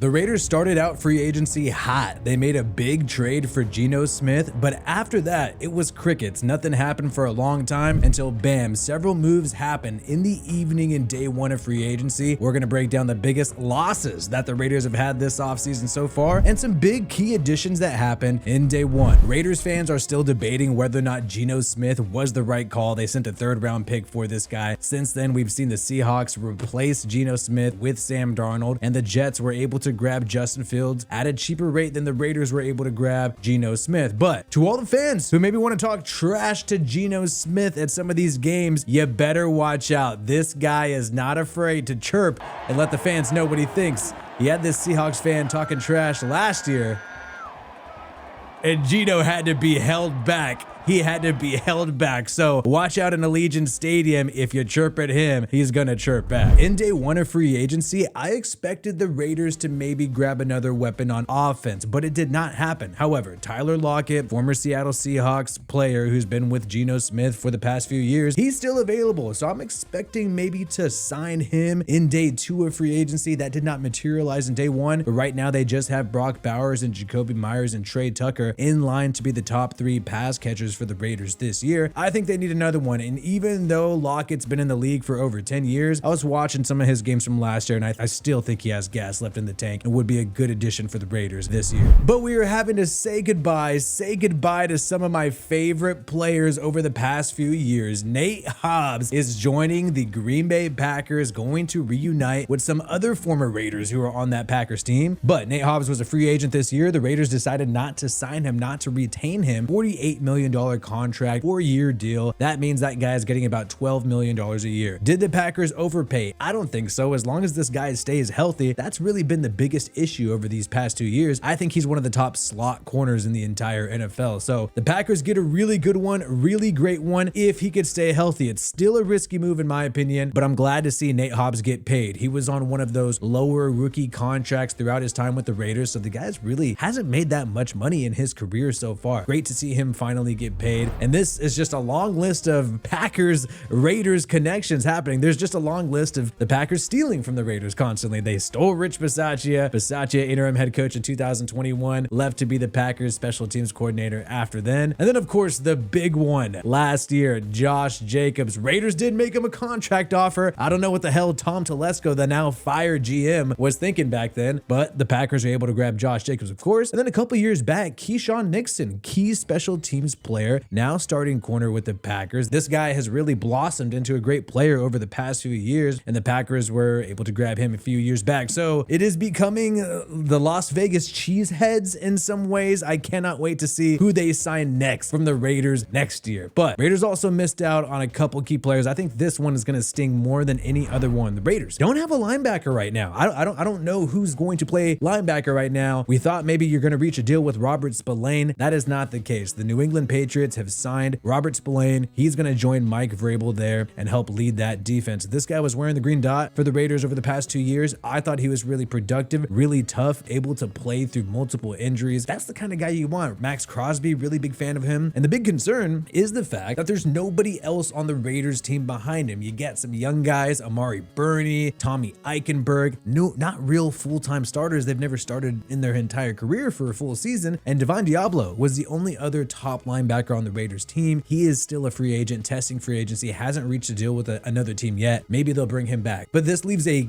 The Raiders started out free agency hot. They made a big trade for Geno Smith, but after that, it was crickets. Nothing happened for a long time until bam, several moves happened in the evening in day one of free agency. We're gonna break down the biggest losses that the Raiders have had this offseason so far and some big key additions that happened in day one. Raiders fans are still debating whether or not Geno Smith was the right call. They sent a third-round pick for this guy. Since then, we've seen the Seahawks replace Geno Smith with Sam Darnold, and the Jets were able to grab Justin Fields at a cheaper rate than the Raiders were able to grab Geno Smith. But to all the fans who maybe want to talk trash to Geno Smith at some of these games, you better watch out. This guy is not afraid to chirp and let the fans know what he thinks. He had this Seahawks fan talking trash last year, and Geno had to be held back. He had to be held back. So watch out in Allegiant Stadium. If you chirp at him, he's gonna chirp back. In day one of free agency, I expected the Raiders to maybe grab another weapon on offense, but it did not happen. However, Tyler Lockett, former Seattle Seahawks player who's been with Geno Smith for the past few years, he's still available. So I'm expecting maybe to sign him in day two of free agency. That did not materialize in day one, but right now they just have Brock Bowers and Jacoby Myers and Trey Tucker in line to be the top three pass catchers for the Raiders this year. I think they need another one, and even though Lockett's been in the league for over 10 years, I was watching some of his games from last year, and I still think he has gas left in the tank and would be a good addition for the Raiders this year. But we are having to say goodbye to some of my favorite players over the past few years. Nate Hobbs is joining the Green Bay Packers, going to reunite with some other former Raiders who are on that Packers team. But Nate Hobbs was a free agent this year. The Raiders decided not to sign him, not to retain him. $48 million contract, 4-year deal. That means that guy is getting about $12 million a year. Did the Packers overpay? I don't think so. As long as this guy stays healthy, that's really been the biggest issue over these past 2 years. I think he's one of the top slot corners in the entire NFL. So the Packers get a really good one, really great one if he could stay healthy. It's still a risky move in my opinion, but I'm glad to see Nate Hobbs get paid. He was on one of those lower rookie contracts throughout his time with the Raiders, so the guy's really hasn't made that much money in his career so far. Great to see him finally get paid. And this is just a long list of Packers Raiders connections happening. There's just a long list of the Packers stealing from the Raiders constantly. They stole Rich Bisaccia. Bisaccia, interim head coach in 2021, left to be the Packers special teams coordinator after then. And then of course the big one last year, Josh Jacobs. Raiders did make him a contract offer. I don't know what the hell Tom Telesco, the now fired GM, was thinking back then, but the Packers were able to grab Josh Jacobs, of course. And then a couple years back, Keyshawn Nixon, key special teams player, now starting corner with the Packers. This guy has really blossomed into a great player over the past few years, and the Packers were able to grab him a few years back. So it is becoming the Las Vegas Cheeseheads in some ways. I cannot wait to see who they sign next from the Raiders next year. But Raiders also missed out on a couple key players. I think this one is going to sting more than any other one. The Raiders don't have a linebacker right now. I don't know who's going to play linebacker right now. We thought maybe you're going to reach a deal with Robert Spillane. That is not the case. The New England Patriots have signed Robert Spillane. He's going to join Mike Vrabel there and help lead that defense. This guy was wearing the green dot for the Raiders over the past 2 years. I thought he was really productive, really tough, able to play through multiple injuries. That's the kind of guy you want. Max Crosby, really big fan of him. And the big concern is the fact that there's nobody else on the Raiders team behind him. You get some young guys, Amari Burney, Tommy Eichenberg, no, not real full-time starters. They've never started in their entire career for a full season. And Divine Diablo was the only other top linebacker on the Raiders team. He is still a free agent, testing free agency, hasn't reached a deal with another team yet. Maybe they'll bring him back. But this leaves a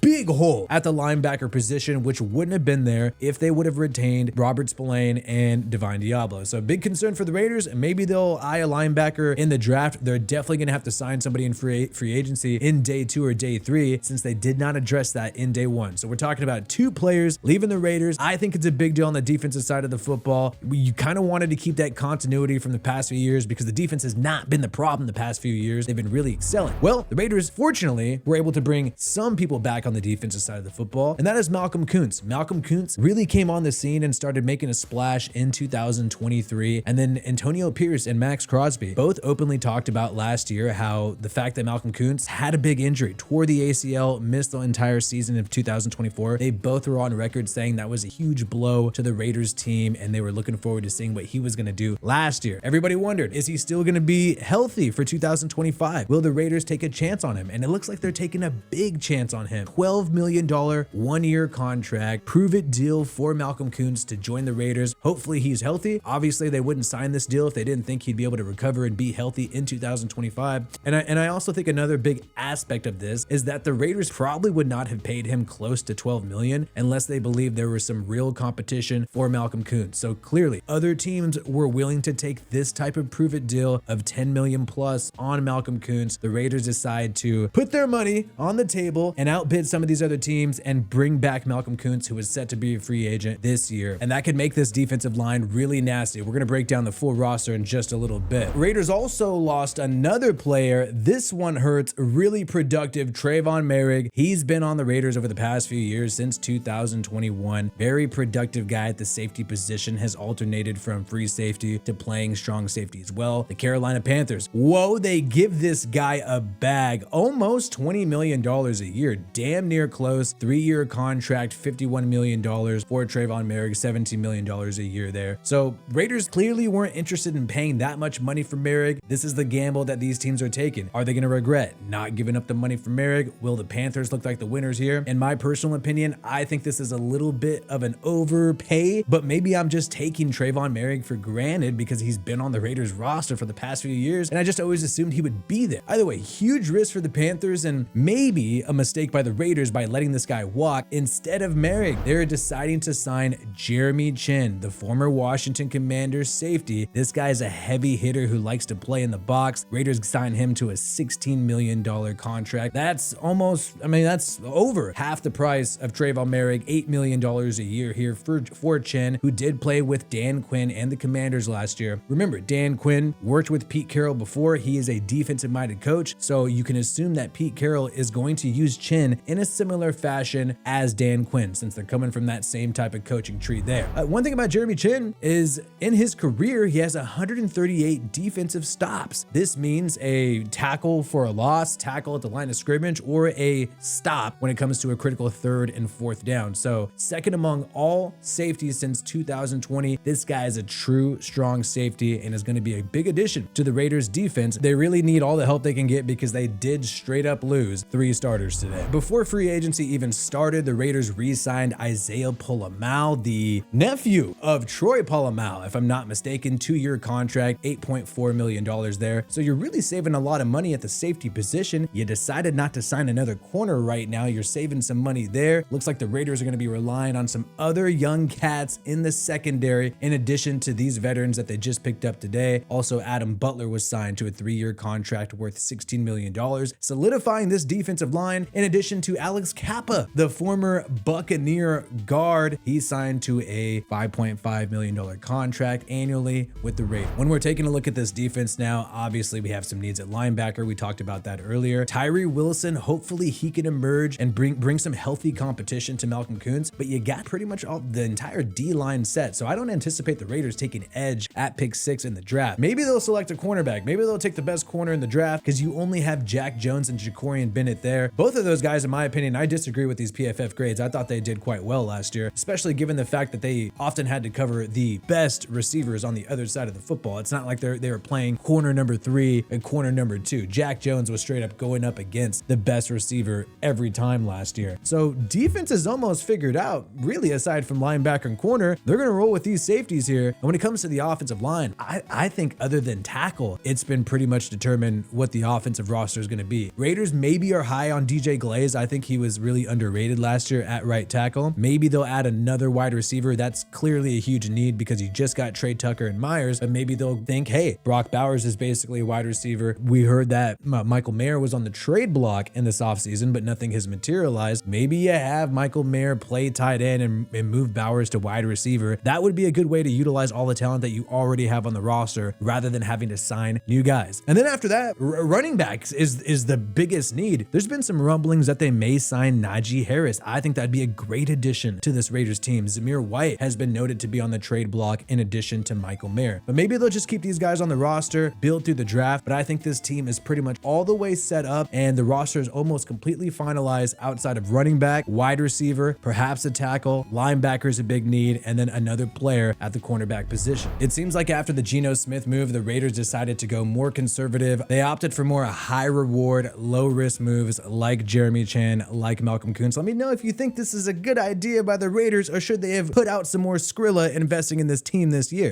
big hole at the linebacker position, which wouldn't have been there if they would have retained Robert Spillane and Divine Diablo. So big concern for the Raiders, and maybe they'll eye a linebacker in the draft. They're definitely going to have to sign somebody in free agency in day 2 or day 3, since they did not address that in day 1. So we're talking about 2 players leaving the Raiders. I think it's a big deal on the defensive side of the football. You kind of wanted to keep that continuity from the past few years because the defense has not been the problem the past few years. They've been really excelling. Well, the Raiders, fortunately, were able to bring some people back on the defensive side of the football, and that is Malcolm Koonce. Malcolm Koonce really came on the scene and started making a splash in 2023, and then Antonio Pierce and Max Crosby both openly talked about last year how the fact that Malcolm Koonce had a big injury, tore the ACL, missed the entire season of 2024. They both were on record saying that was a huge blow to the Raiders team, and they were looking forward to seeing what he was going to do last last year. Everybody wondered, is he still going to be healthy for 2025? Will the Raiders take a chance on him? And it looks like they're taking a big chance on him. $12 million one-year contract, prove-it deal for Malcolm Koonce to join the Raiders. Hopefully he's healthy. Obviously, they wouldn't sign this deal if they didn't think he'd be able to recover and be healthy in 2025. And I also think another big aspect of this is that the Raiders probably would not have paid him close to $12 million unless they believed there was some real competition for Malcolm Koonce. So clearly, other teams were willing to take this type of prove-it deal of $10 million plus on Malcolm Koonce. The Raiders decide to put their money on the table and outbid some of these other teams and bring back Malcolm Koonce, who is set to be a free agent this year. And that could make this defensive line really nasty. We're going to break down the full roster in just a little bit. Raiders also lost another player. This one hurts. Really productive Trayvon Merrick. He's been on the Raiders over the past few years since 2021. Very productive guy at the safety position, has alternated from free safety to playing strong safety as well. The Carolina Panthers, whoa, they give this guy a bag, almost $20 million a year, damn near close. 3-year contract, $51 million for Trayvon Merrick, $17 million a year there. So Raiders clearly weren't interested in paying that much money for Merrick. This is the gamble that these teams are taking. Are they going to regret not giving up the money for Merrick? Will the Panthers look like the winners here? In my personal opinion, I think this is a little bit of an overpay, but maybe I'm just taking Trayvon Merrick for granted because he's been on the Raiders roster for the past few years, and I just always assumed he would be there. Either way, huge risk for the Panthers and maybe a mistake by the Raiders by letting this guy walk instead of Merrick. They're deciding to sign Jeremy Chinn, the former Washington Commanders safety. This guy is a heavy hitter who likes to play in the box. Raiders signed him to a $16 million contract. That's almost, that's over half the price of Trayvon Merrick, $8 million a year here for Chinn, who did play with Dan Quinn and the Commanders last year. Remember, Dan Quinn worked with Pete Carroll before. He is a defensive-minded coach, so you can assume that Pete Carroll is going to use Chinn in a similar fashion as Dan Quinn, since they're coming from that same type of coaching tree there. One thing about Jeremy Chinn is in his career, he has 138 defensive stops. This means a tackle for a loss, tackle at the line of scrimmage, or a stop when it comes to a critical 3rd and 4th down. So second among all safeties since 2020. This guy is a true strong safety and is going to be a big addition to the Raiders defense. They really need all the help they can get because they did straight up lose 3 starters today. Before free agency even started, the Raiders re-signed Isaiah Pola-Mao, the nephew of Troy Polamalu, if I'm not mistaken. 2-year contract, $8.4 million there. So you're really saving a lot of money at the safety position. You decided not to sign another corner right now. You're saving some money there. Looks like the Raiders are going to be relying on some other young cats in the secondary in addition to these veterans that they just picked up today. Also, Adam Butler was signed to a 3-year contract worth $16 million, solidifying this defensive line, in addition to Alex Kappa, the former Buccaneer guard. He signed to a $5.5 million contract annually with the Raiders. When we're taking a look at this defense now, obviously we have some needs at linebacker. We talked about that earlier. Tyree Wilson, hopefully he can emerge and bring some healthy competition to Malcolm Koonce, but you got pretty much all the entire D-line set. So I don't anticipate the Raiders taking edge at pick 6 in the draft. Maybe they'll select a cornerback. Maybe they'll take the best corner in the draft because you only have Jack Jones and Jacorian Bennett there. Both of those guys, in my opinion, I disagree with these PFF grades. I thought they did quite well last year, especially given the fact that they often had to cover the best receivers on the other side of the football. It's not like they were playing corner number 3 and corner number 2. Jack Jones was straight up going up against the best receiver every time last year. So defense is almost figured out, really, aside from linebacker and corner. They're going to roll with these safeties here. And when it comes to the offensive line, I think other than tackle, it's been pretty much determined what the offensive roster is going to be. Raiders maybe are high on DJ Glaze. I think he was really underrated last year at right tackle. Maybe they'll add another wide receiver. That's clearly a huge need because you just got Trey Tucker and Myers, but maybe they'll think, hey, Brock Bowers is basically a wide receiver. We heard that Michael Mayer was on the trade block in this offseason, but nothing has materialized. Maybe you have Michael Mayer play tight end and move Bowers to wide receiver. That would be a good way to utilize all the talent that you already have on the roster rather than having to sign new guys. And then after that, running backs is the biggest need. There's been some rumblings that they may sign Najee Harris. I think that'd be a great addition to this Raiders team. Zamir White has been noted to be on the trade block in addition to Michael Mayer. But maybe they'll just keep these guys on the roster, build through the draft. But I think this team is pretty much all the way set up and the roster is almost completely finalized outside of running back, wide receiver, perhaps a tackle, linebacker is a big need, and then another player at the cornerback position. It seems seems like after the Geno Smith move, the Raiders decided to go more conservative. They opted for more high reward, low risk moves like Jeremy Chinn, like Malcolm Koonce. Let me know if you think this is a good idea by the Raiders, or should they have put out some more Skrilla investing in this team this year.